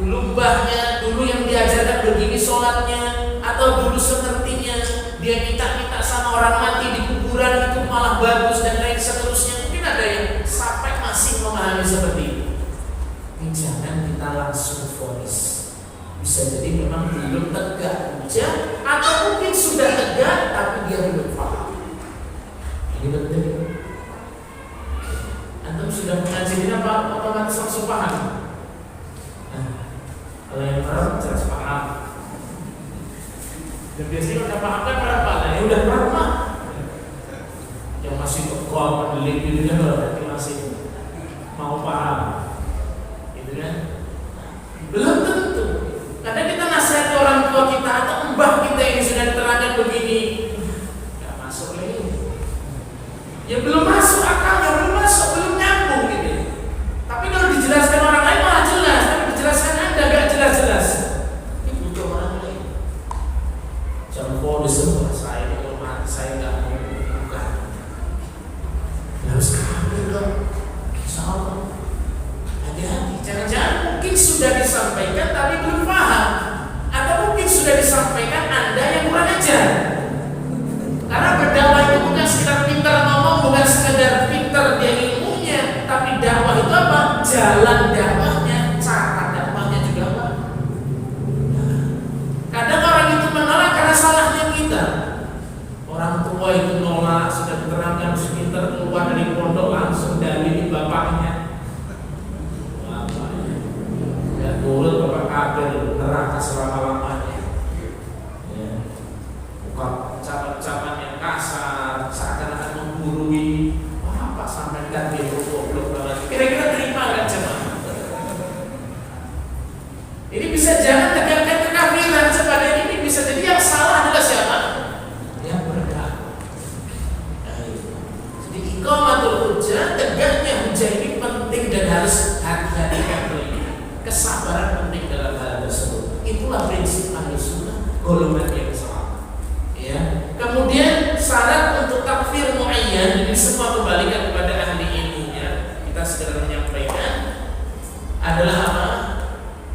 Dulu mbahnya, dulu yang diajarkan begini sholatnya, atau dulu sepertinya dia minta-minta sama orang mati di kuburan itu malah bagus dan lain seterusnya. Mungkin ada yang sampai masih memahami seperti itu. Ini jangan kita langsung vonis. Bisa jadi memang belum tegak hujjah, atau mungkin sudah tegak tapi dia belum paham. Ini penting. Antum sudah mengajinya apa otomatis langsung paham. Nah, kalau yang paham jelas paham. Dan biasanya udah paham kan berapa? Nah, ya udah paham. Yang masih tekol meneliti itu kan berarti masih mau paham. Gitu kan? Belum tentu. Kadang kita nasihati orang tua kita atau mbah kita ini sudah diterangkan begini, nggak masuk lagi. Ya belum masuk akalnya, belum masuk, belum nyambung gitu. Tapi kalau dijelaskan orang lain malah jelas, tapi dijelaskan Anda nggak jelas-jelas. Ini butuh orang lain. Jangan fokus semua saya ini kalau mati saya nggak mau bukan. Harus kafir neraka selama-lamanya. Ya. Ucapan-ucapan yang kasar, seakan-akan menggurui, apa sampai kan dia goblok banget. Kira-kira terima kan jemaah? Ini bisa jangan tegakkan kekafiran sebagai ini, bisa jadi yang salah adalah siapa? Yang berdakwah. Jadi iqamatul hujjah, tegaknya hujjah ini penting dan harus hati-hati kesabaran penting dalam hal tersebut. Itulah prinsip Ahlussunnah golongan yang salah. Ya. Kemudian syarat untuk takfir muayyan, ini semua kembalikan kepada ahli ilmunya. Kita segera menyampaikan adalah apa?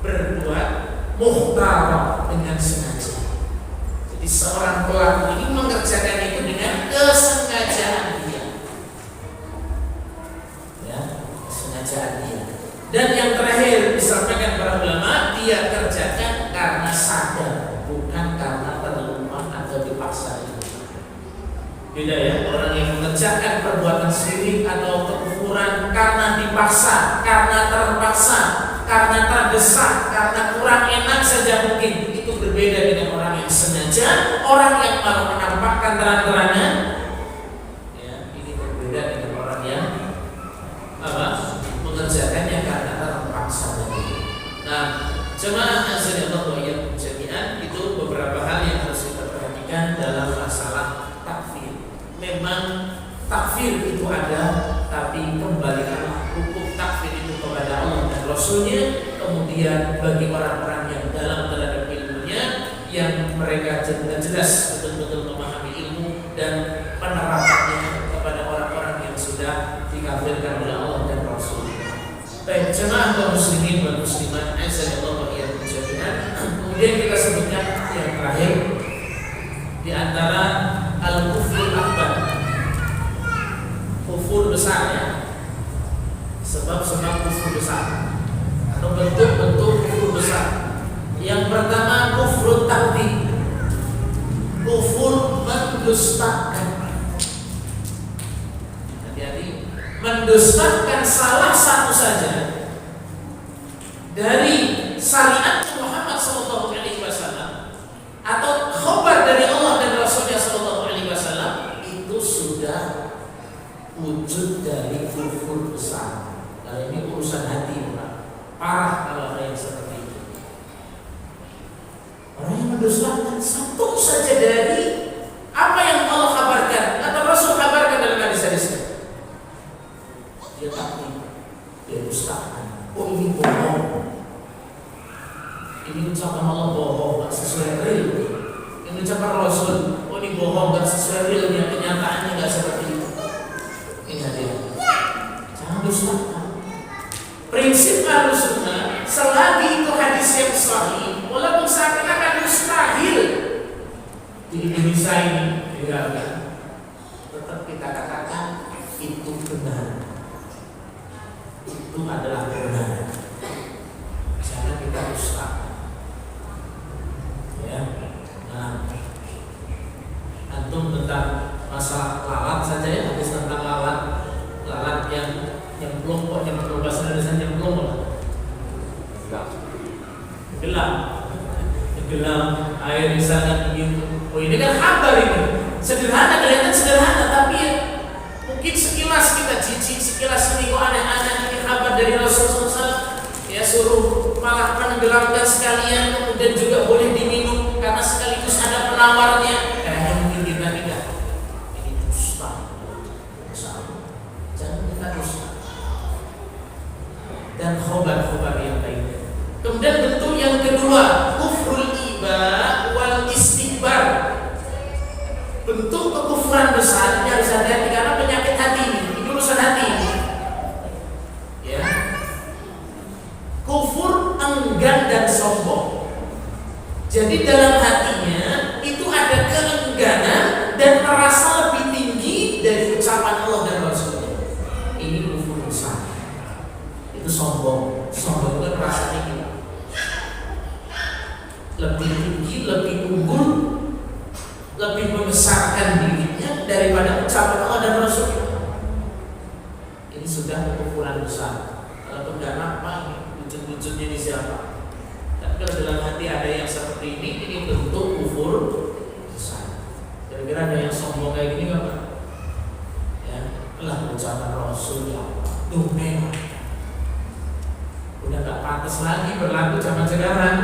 Berbuat muhtarah dengan sengaja. Jadi seorang pelaku ini mengerjakan itu dengan kesengajaan dia. Ya, kesengajaan dia. Dan yang terakhir disampaikan para ulama, dia kerjakan karena sadar, bukan karena terlupa atau dipaksa. Beda ya, orang yang mengerjakan perbuatan syirik atau kekufuran karena dipaksa, karena terpaksa, karena terdesak, karena kurang enak saja mungkin, itu berbeda dengan orang yang sengaja, orang yang malah menampakkan terang-terangan. Ya, ini berbeda dengan orang yang mengerjakannya karena terpaksa. Nah, jemaah azanillah wa iyyakum jami'an, itu beberapa hal yang harus kita perhatikan dalam masalah takfir. Memang takfir itu ada, tapi kembalikanlah hukum takfir itu kepada Allah dan Rasulnya. Kemudian bagi orang-orang yang dalam terhadap ilmunya, yang mereka jelas betul-betul memahami ilmu dan penerapannya kepada orang-orang yang sudah dikafirkan oleh Allah dan Rasul. Baik, jemaah kaum muslimin dan muslimat, azanillah wa iyyakum jami'an. Kemudian kita sebutkan yang terakhir di antara al-kufrul akbar, kufur besar ya. Sebab-sebab kufur besar atau bentuk-bentuk kufur besar. Yang pertama kufrut takdzib, kufur mendustakan. Hati-hati, mendustakan salah satu saja dari syariat Muhammad SAW atau khabar dari Allah dan Rasulnya SAW, itu sudah wujud dari kufur besar. Kalau ini urusan hati, parah kalau ada yang seperti itu. Orang yang mendustakan satu saja dari apa yang Allah kabarkan atau Rasul kabarkan dalam hadis-hadisnya, dia takdir, dia dustakan. Oh, ini bohong, ini ucapan Allah bohong, tak sesuai real. Ini ucapan Rasul, oh ini bohong, tak sesuai realnya, kenyataannya nggak seperti itu. Ini dia, jangan dustakan. Prinsip Ahlussunnah, selagi itu hadis yang sahih, walaupun seakan-akan mustahil di Indonesia ini digagalkan, tetap kita katakan itu benar. Itu adalah benar. Jangan kita dustakan. Ya, nah, antum tentang masalah lalat saja ya, hadis tentang lalat yang belum kok, yang belum bahasa Indonesia yang belum gelam air misalnya begitu. Oh, ini kan kabar ini sederhana, kelihatan sederhana, tapi ya, mungkin sekilas kita jijik, sekilas ini kok aneh-aneh, ini kabar dari Rasulullah SAW. Ya, suruh malah menenggelamkan sekalian, kemudian juga boleh diminum karena sekaligus ada penawarnya. Kayaknya mungkin kita tidak. Ini dusta. Jangan kita dusta. Dan khobar-khobar yang lainnya. Kemudian bentuk yang kedua, kufrul iba wal istikbar. Bentuk kekufuran besar ini harus hati-hati karena penyakit hati ini urusan hati. Ya. Kufur enggan dan sombong. Jadi dalam hatinya itu ada keengganan dan merasa lebih tinggi dari ucapan Allah dan Rasulnya. Ini kufur besar. Itu sombong. Sombong itu merasa tinggi, lebih tinggi, lebih unggul, lebih membesarkan dirinya daripada ucapan Allah dan Rasulnya. Ini sudah kekufuran besar. Kalau enggak apa, wujud-wujudnya di siapa? Tapi kalau dalam hati Jadi ada yang seperti ini bentuk kufur besar. Kira-kira ada yang sombong kayak gini nggak Pak? Ya, lah ucapan Rasul ya, memang udah nggak pantas lagi berlaku zaman sekarang,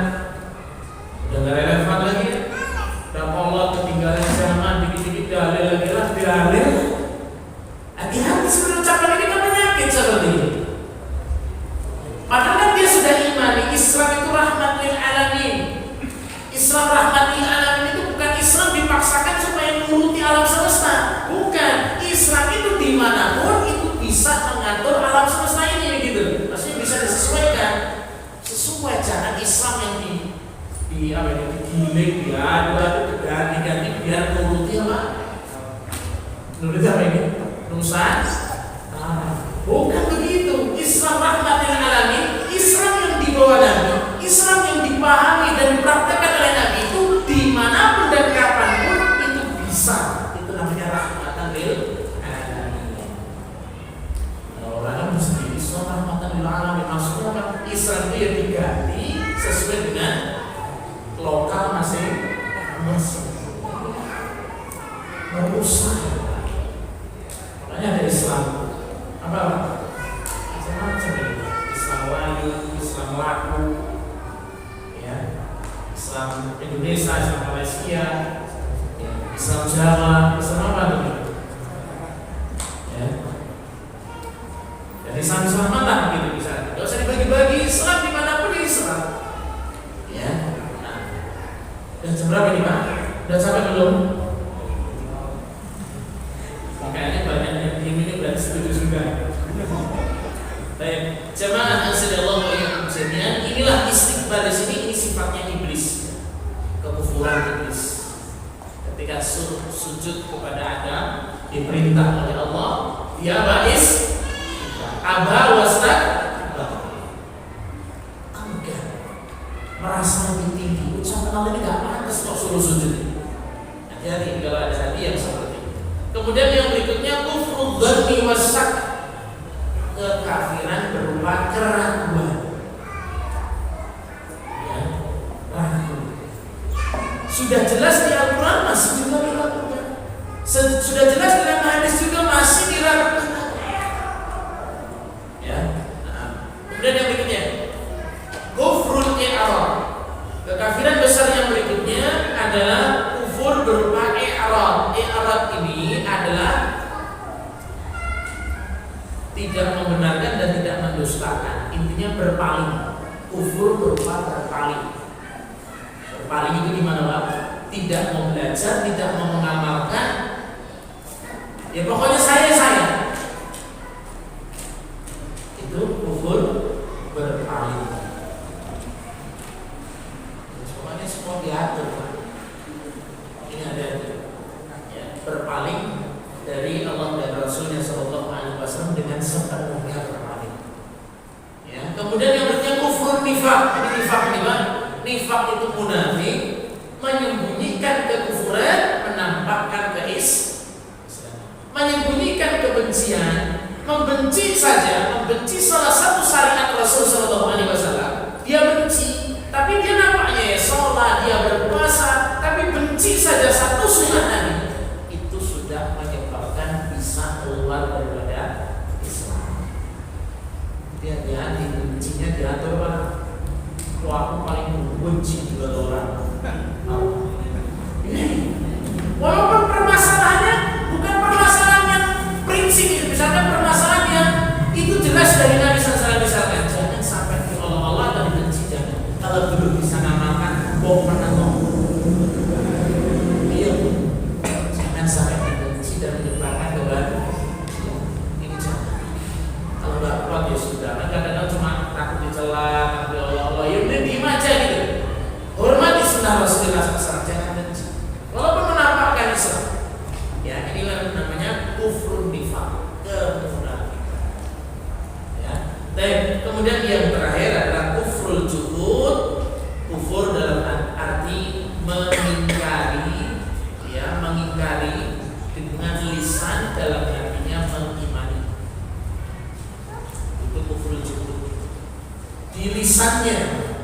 udah nggak relevan lagi. Dan Allah ketinggalan zaman, dikit-dikit dalil lagi lah dalil. Hati-hati sebelum ucapan ini kan penyakit seperti ini. Padahal kan dia sudah imani Islam itu rahmat lil alamin. Islam rahmat lil alamin itu bukan Islam dipaksakan supaya menuruti alam semesta. Bukan. Islam itu dimanapun itu bisa mengatur alam semesta ini gitu. Maksudnya bisa disesuaikan. Sesuai jangan Islam yang digiling, diadu-adu, diganti-ganti biar menuruti apa? Menuruti apa ini? Nusa. Bukan begitu. Islam rahmat lil alamin, Islam yang dibawa Nabi, Islam yang dipahami dan dipraktekkan oleh Nabi itu dimanapun dan kapanpun itu bisa. Itu namanya rahmatan lil alamin. Orang kan mesti Islam rahmatan lil alamin, maksudnya apa? Islam itu yang diganti sesuai dengan lokal masing-masing. Merusak. Makanya ada Islam apa? Macam-macam ini. Islam wali, Islam laku, ya, Islam Indonesia, Islam Malaysia, ya, Islam Jawa, Islam apa tuh? Ya. Dan Islam mana gitu bisa? Gak usah dibagi-bagi. Islam dimanapun Islam. Ya. Nah. Dan seberapa ini Pak? Dan sampai belum? Kayaknya banyak yang ini berarti setuju juga. Baik, jemaah azallahu wa iyyakum jami'an. Inilah istighfar di sini, ini sifatnya iblis. Kekufuran iblis. Ketika sujud kepada Adam diperintah oleh Allah, dia ba'is aba wastakbar. Enggan. Merasa lebih tinggi. Ucapan Allah ini enggak pantas kok suruh sujud. Hati-hati kalau ada hati yang seperti itu. Kemudian yang berikutnya kufrul dzanni wasyak. Kekafiran berupa keraguan. Ya, ragu. Sudah jelas di Al-Quran masih juga dilakukan. Sudah jelas dalam hadis juga masih dilakukan. Ya. Nah, kemudian yang berikutnya kufrul i'rad. Kekafiran besar yang berikutnya adalah kufur berupa i'rad. I'rad ini adalah tidak membenarkan dan tidak mendustakan. Intinya berpaling. Kufur berupa berpaling. Berpaling itu gimana Pak? Tidak mau belajar, tidak mau mengamalkan. Ya pokoknya saya. Itu kufur berpaling. Pokoknya semua diatur Pak. Ini ada ya, berpaling dari Allah dan Rasulnya Sallallahu Alaihi Wasallam dengan sepenuhnya berpaling. Ya. Kemudian yang berikutnya kufur nifak. Ini nifak nih Pak. Nifak itu munafik, menyembunyikan kekufuran, menampakkan menyembunyikan kebencian, membenci salah satu syariat Rasul Sallallahu Alaihi Wasallam. Dia benci, tapi dia nampaknya ya sholat, dia berpuasa, tapi benci saja satu sunnah Nabi. Itu sudah menyebabkan bisa keluar daripada Islam. Dia bencinya diatur Pak. Kalau aku paling benci juga orang. Ini walaupun permasalahannya bukan permasalahan yang prinsip, misalkan permasalahan yang itu jelas dari Nabi SAW, misalkan jangan sampai di Allah atau dibenci, jangan. Kalau belum bisa ngamalkan, bohong menengok. Iya, jangan sampai dibenci dan menyebabkan kebahagiaan. Ini jangan. Kalau nggak kuat ya sudah. Kadang-kadang cuma takut dicela, takut Allah, ya udah diem aja gitu. Hormati sunnah Rasulullah SAW, jangan benci. Walaupun menampakkan Islam. Ya, inilah namanya kufrun nifaq, kemunafikan. Ya. Dan kemudian yang terakhir adalah kufrul juhud, kufur dalam arti mengingkari, ya, mengingkari dengan lisan, dalam artinya mengimani. Itu kufrul juhud. Di lisannya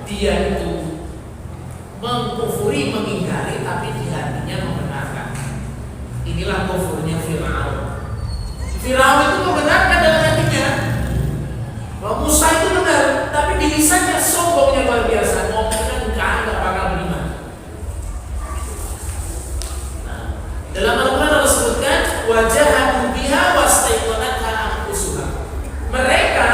dia itu mengkufuri, mengingkari, tapi di hatinya membenarkan. Inilah kufurnya Fir'aun. Fir'aun itu membenarkan dalam hatinya bahwa Musa itu benar, tapi di lisannya sombongnya luar biasa, ngomongnya nggak bakal beriman. Nah, dalam Al-Quran Allah sebutkan wajahadu biha wastaiqanatha anfusuha. Mereka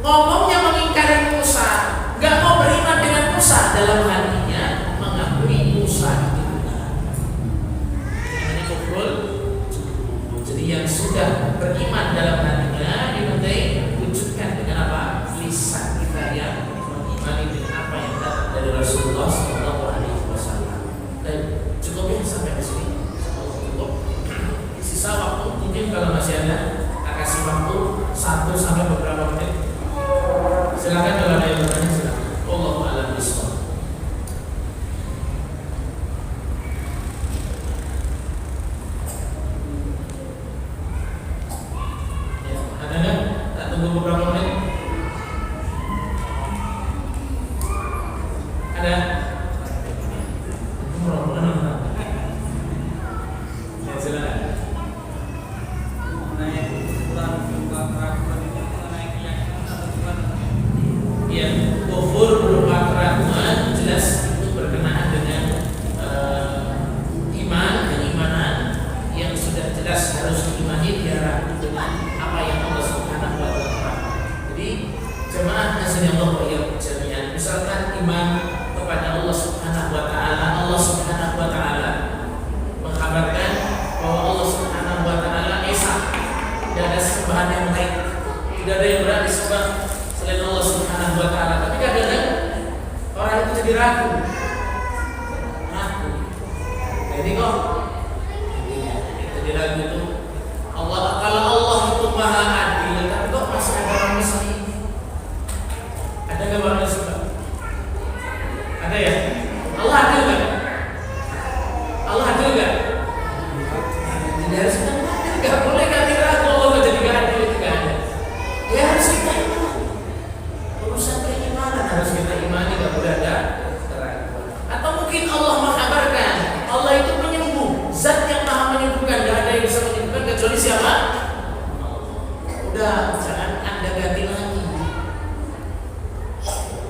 ngomongnya mengingkari Musa, nggak mau beriman dengan Musa, dalam hatinya mengakui Musa itu benar. Ini kufur. Jadi yang sudah beriman dalam hatinya dimintai wujudkan dengan apa? Lisan kita yang mengimani dengan apa yang datang dari Rasulullah SAW. Dan cukup ya sampai di sini. Cukup. Sisa waktu mungkin kalau masih ada, kita kasih waktu 1 sampai beberapa menit. Silakan kalau ada yang bertanya, silakan. Allahu a'lam bishawab. Ya, ada nggak? Tak tunggu beberapa menit. Ada? Ya, silakan. Ya, kufur berupa keraguan jelas itu berkenaan dengan iman, keimanan yang sudah jelas harus diimani, dia ragu dengan apa yang Allah Subhanahu wa taala. Jadi jemaah nasihnya Allah yang jami'an, misalkan iman kepada Allah Subhanahu wa taala, Allah Subhanahu wa taala mengkabarkan bahwa Allah Subhanahu wa taala esa, tidak ada sembahan yang baik, tidak ada yang berhak disembah selain Allah Subhanahu wa taala. Tapi kadang-kadang orang itu jadi ragu. Jadi kok jadi ragu itu Allah, kalau Allah itu maha adil, tapi kok masih ada orang miskin? Ada nggak orang miskin? Ada ya? Allah adil nggak? Allah adil nggak? Tidak harus adil, nggak boleh ganti ragu Allah jadi nggak adil, itu nggak ada. Ya harus kita imani. Urusan keimanan harus kita imani, nggak boleh ada keraguan. Atau mungkin Allah mengkabarkan Allah itu penyembuh, zat yang maha menyembuhkan, nggak ada yang bisa menyembuhkan kecuali siapa? Udah, jangan Anda ganti lagi.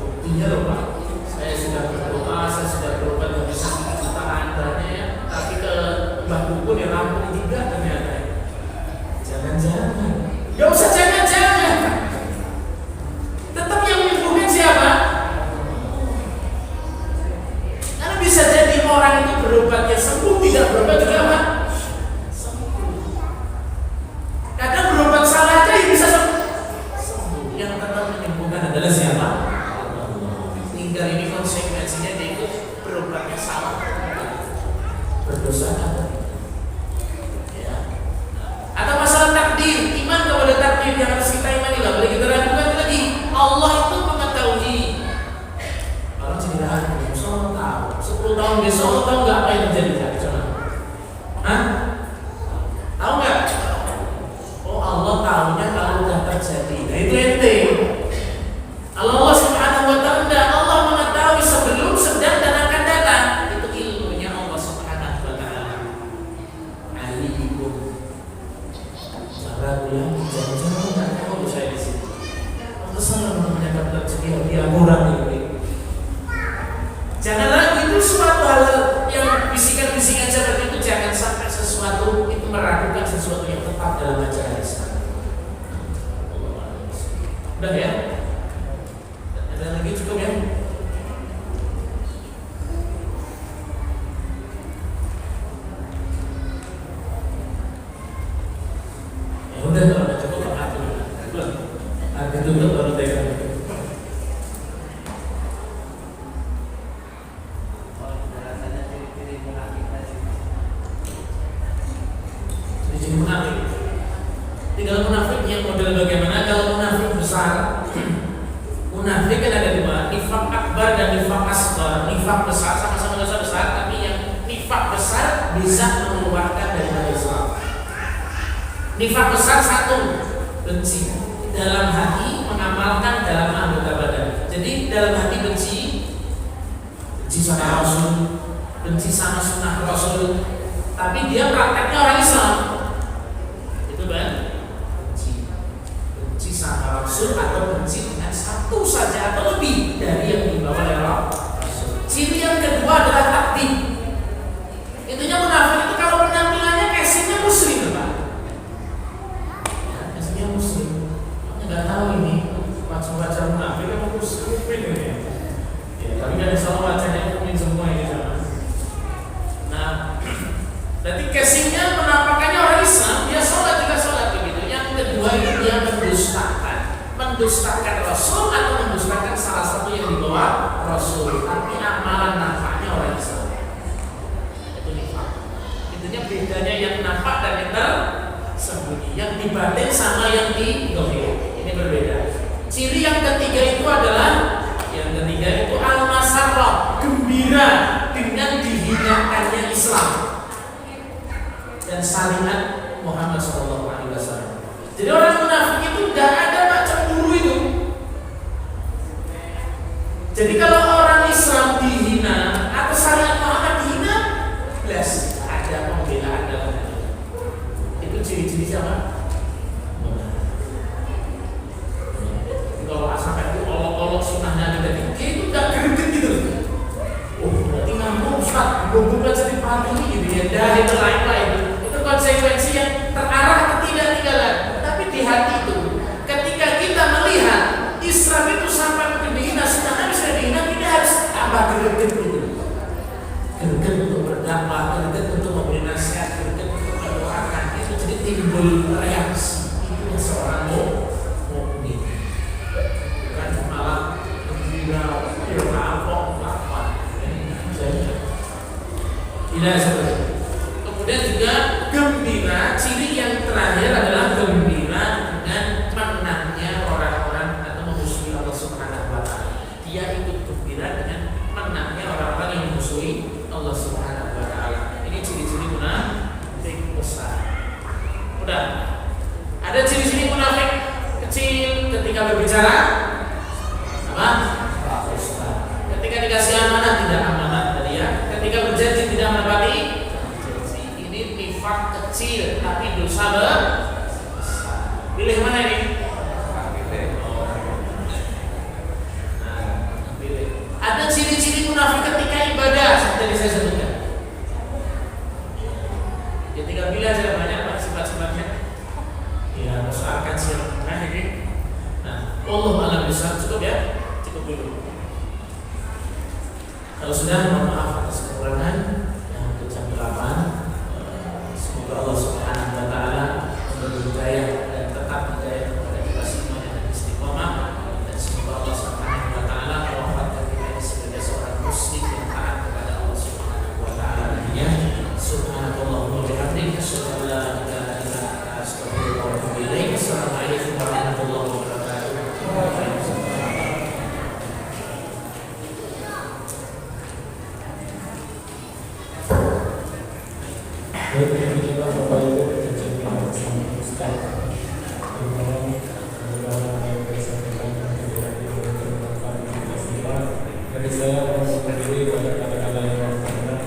Buktinya loh Pak, saya sudah berdoa, saya sudah berobat dari jutaan ya, tapi ke Mbah Dukun yang rampung juga ternyata. Jangan-jangan, nggak usah jangan-jangan. Tetap yang menyembuhkan siapa? Karena bisa jadi orang itu berobatnya sembuh, tidak berobat juga apa? Sembuh. Kadang berobat salah aja bisa sembuh. Yang tetap menyembuhkan adalah siapa? Tinggal ini konsekuensinya dia itu berobatnya salah, berdosa atau ya. Atau masalah takdir, iman kepada takdir yang harus kita imani, nggak boleh kita ragukan lagi. Allah itu mengetahui. Orang jadi ragu, Allah tahu. 10 tahun besok Allah tahu nggak apa yang terjadi? Coba. Hah? Tahu nggak? Oh Allah tahunya kalau udah terjadi. Nah itu ente. Kalau Allah Subhanahu wa taala, Allah mengetahui sebelum, sedang dan akan datang. Itu ilmunya Allah Subhanahu wa taala. Alikum. Cara bilang jangan-jangan nggak tahu saya di sini. Untuk salah namanya dapat rezeki dia kurang ini. Jangan lagi itu suatu hal yang bisikan-bisikan seperti itu, jangan sampai sesuatu itu meragukan sesuatu yang tetap dalam ajaran Islam. Udah ya? Ada lagi cukup ya? Ya udah kalau ada cukup angkat dulu. Harga tutup baru tekan. Jadi munafik. Tinggal munafik yang model bagaimana? Kalau munafik besar, munafik kan ada dua, nifak akbar dan nifak asghar. Nifak besar sama-sama dosa besar, tapi yang nifak besar bisa mengeluarkan dari Islam. Nifak besar satu, benci dalam hati, mengamalkan dalam anggota badan. Jadi dalam hati benci benci sama Rasul, benci sama sunnah Rasul, tapi dia prakteknya orang Islam. Itu kan benci sama Rasul atau benci dengan satu saja atau lebih dari yang dibawa oleh Rasul. Ciri yang kedua adalah takdim. Intinya munafik itu kalau penampilannya casingnya muslim, Pak. Ya, casingnya muslim. Nggak tahu ini wajah munafik apa muslim ini. Ya, tapi kan insya wajahnya mukmin semua ini sama. Nah, berarti casingnya penampakannya orang Islam, dia sholat juga sholat begitu. Yang kedua itu dia mendustakan Rasul atau mendustakan salah satu yang dibawa Rasul, tapi amalan nampaknya orang Islam. Itu nifaq. Intinya bedanya yang nampak dan yang tersembunyi, yang dibatin sama yang di dohir. Ini berbeda. Ciri yang ketiga itu adalah al-masarrah, gembira dengan dihinakannya Islam dan syariat Muhammad SAW. Jadi orang munafik itu gak ada Pak cemburu itu. Jadi kalau orang Islam dihina atau syariat Muhammad dihina, jelas ada pembelaan dalam hati. Itu ciri-ciri siapa? Kalau sampai itu olok-olok sunnahnya kita itu gak greget gitu. Oh, berarti ngambung Ustaz, bukan jadi pati gitu ya. Dan itu lain-lain. Itu konsekuensi yang terarah atau tidak. Tapi di hati itu, ketika kita melihat Islam itu sampai dihina, sunnah Nabi sudah dihina, kita harus tambah greget gitu. Greget untuk berdakwah, greget untuk memberi nasihat, greget untuk mendoakan. Itu jadi timbul reaksi. Itu seorang mukmin. Bukan malah gembira, rampok, apa? Tidak seperti itu. Kemudian juga gembira, ciri yang terakhir adalah gembira dengan menangnya orang-orang atau memusuhi Allah Subhanahu wa Ta'ala. Dia ikut gembira dengan menangnya orang-orang yang memusuhi Allah Subhanahu wa Ta'ala. Ini ciri-ciri munafik besar. Udah. Ada ciri-ciri munafik kecil ketika berbicara apa? Ketika dikasih amanah tidak amanah tadi ya. Ketika berjanji tidak menepati janji. Ini nifaq kecil tapi dosa besar. Pilih mana ini? Pilih. Ada ciri-ciri munafik ketika ibadah seperti saya sebutkan. Ya tinggal pilih aja banyak Pak sifat-sifatnya. Ya usahakan siapa. Nah ini. Nah, Allah alam besar cukup ya. Cukup dulu. Kalau sudah, mohon maaf atas kekurangan yang untuk jam 8. Semoga Allah Subhanahu wa Ta'ala memberi hidayah dan tetap hidayah kepada kita semuanya dan istiqomah. Dan semoga Allah Subhanahu wa Ta'ala mewafatkan kita ini sebagai seorang muslim yang taat kepada Allah Subhanahu wa Ta'ala. Subhanallahumma wa bihamdihi asyhadu an la ilaha illa anta astaghfiruka wa atubu ilaik. Assalamualaikum warahmatullahi wabarakatuh. Dari saya,